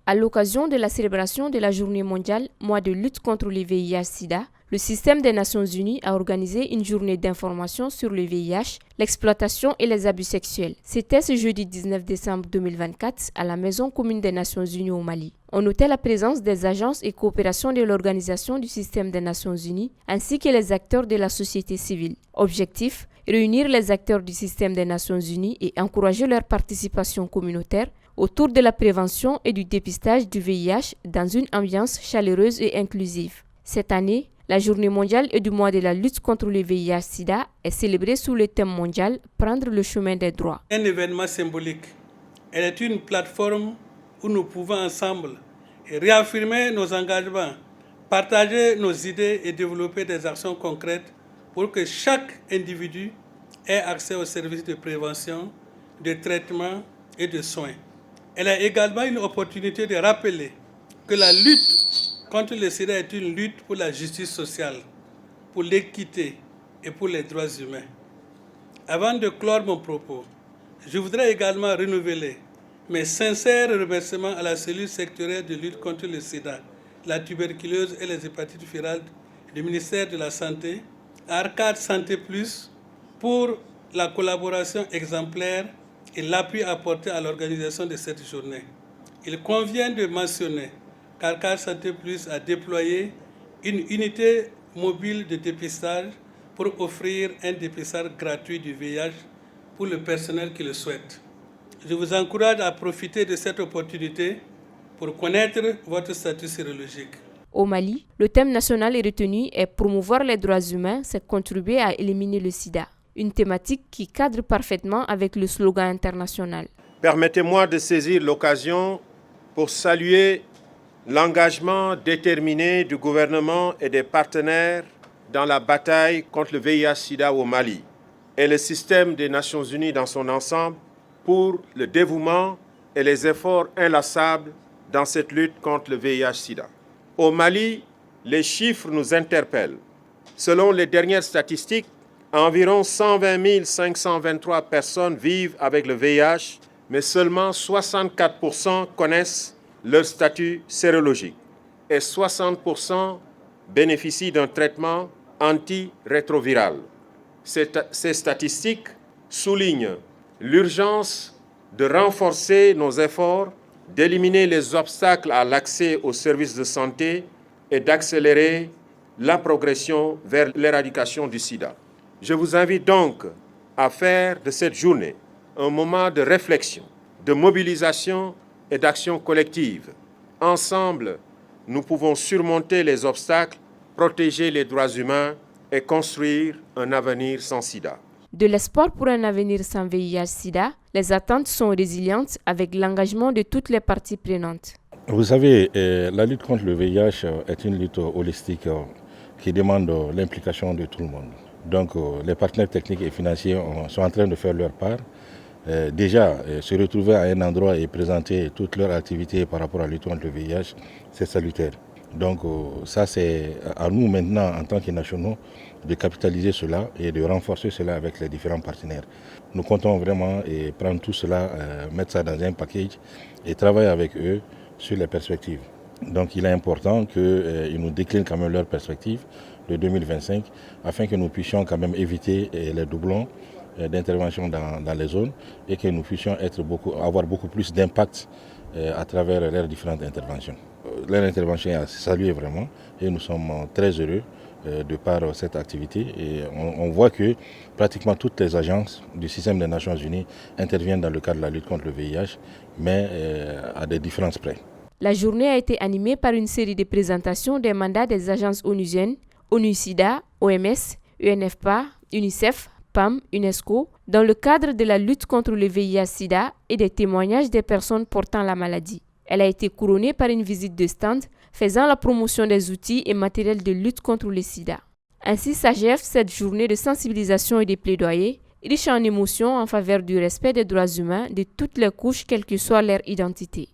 À l'occasion de la célébration de la Journée mondiale, mois de lutte contre le VIH-Sida, le système des Nations Unies a organisé une journée d'information sur le VIH, l'exploitation et les abus sexuels. C'était ce jeudi 19 décembre 2024 à la Maison commune des Nations Unies au Mali. On notait la présence des agences et coopérations de l'Organisation du système des Nations Unies ainsi que les acteurs de la société civile. Objectif: réunir les acteurs du système des Nations Unies et encourager leur participation communautaire autour de la prévention et du dépistage du VIH dans une ambiance chaleureuse et inclusive. Cette année, la Journée mondiale et du mois de la lutte contre le VIH-Sida est célébrée sous le thème mondial « Prendre le chemin des droits ». Un événement symbolique. Elle est une plateforme où nous pouvons ensemble réaffirmer nos engagements, partager nos idées et développer des actions concrètes pour que chaque individu ait accès aux services de prévention, de traitement et de soins. Elle est également une opportunité de rappeler que la lutte contre le sida est une lutte pour la justice sociale, pour l'équité et pour les droits humains. Avant de clore mon propos, je voudrais également renouveler mes sincères remerciements à la cellule sectorielle de lutte contre le sida, la tuberculose et les hépatites virales du ministère de la Santé, à Arcade Santé Plus, pour la collaboration exemplaire et l'appui apporté à l'organisation de cette journée. Il convient de mentionner qu'Arcade Santé Plus a déployé une unité mobile de dépistage pour offrir un dépistage gratuit du VIH pour le personnel qui le souhaite. Je vous encourage à profiter de cette opportunité pour connaître votre statut sérologique. Au Mali, le thème national retenu est promouvoir les droits humains, c'est contribuer à éliminer le sida. Une thématique qui cadre parfaitement avec le slogan international. Permettez-moi de saisir l'occasion pour saluer l'engagement déterminé du gouvernement et des partenaires dans la bataille contre le VIH-Sida au Mali et le système des Nations Unies dans son ensemble pour le dévouement et les efforts inlassables dans cette lutte contre le VIH-Sida. Au Mali, les chiffres nous interpellent. Selon les dernières statistiques, environ 120 523 personnes vivent avec le VIH, mais seulement 64% connaissent leur statut sérologique et 60% bénéficient d'un traitement antirétroviral. Ces statistiques soulignent l'urgence de renforcer nos efforts, d'éliminer les obstacles à l'accès aux services de santé et d'accélérer la progression vers l'éradication du sida. Je vous invite donc à faire de cette journée un moment de réflexion, de mobilisation et d'action collective. Ensemble, nous pouvons surmonter les obstacles, protéger les droits humains et construire un avenir sans sida. De l'espoir pour un avenir sans VIH-Sida, les attentes sont résilientes avec l'engagement de toutes les parties prenantes. Vous savez, la lutte contre le VIH est une lutte holistique qui demande l'implication de tout le monde. Donc les partenaires techniques et financiers sont en train de faire leur part. Déjà, se retrouver à un endroit et présenter toutes leurs activités par rapport à la lutte contre le VIH, c'est salutaire. Donc ça, c'est à nous maintenant, en tant que nationaux, de capitaliser cela et de renforcer cela avec les différents partenaires. Nous comptons vraiment prendre tout cela, mettre ça dans un package et travailler avec eux sur les perspectives. Donc il est important qu'ils nous déclinent quand même leurs perspectives de 2025 afin que nous puissions quand même éviter les doublons d'intervention dans les zones et que nous puissions avoir beaucoup plus d'impact à travers leurs différentes interventions. Leur intervention est à saluer vraiment et nous sommes très heureux de par cette activité et on voit que pratiquement toutes les agences du système des Nations Unies interviennent dans le cadre de la lutte contre le VIH, mais à des différences près. La journée a été animée par une série de présentations des mandats des agences onusiennes, ONU-SIDA, OMS, UNFPA, UNICEF, PAM, UNESCO, dans le cadre de la lutte contre le VIH-Sida et des témoignages des personnes portant la maladie. Elle a été couronnée par une visite de stand faisant la promotion des outils et matériels de lutte contre le sida. Ainsi s'achève cette journée de sensibilisation et de plaidoyer, riche en émotions en faveur du respect des droits humains de toutes les couches, quelle que soit leur identité.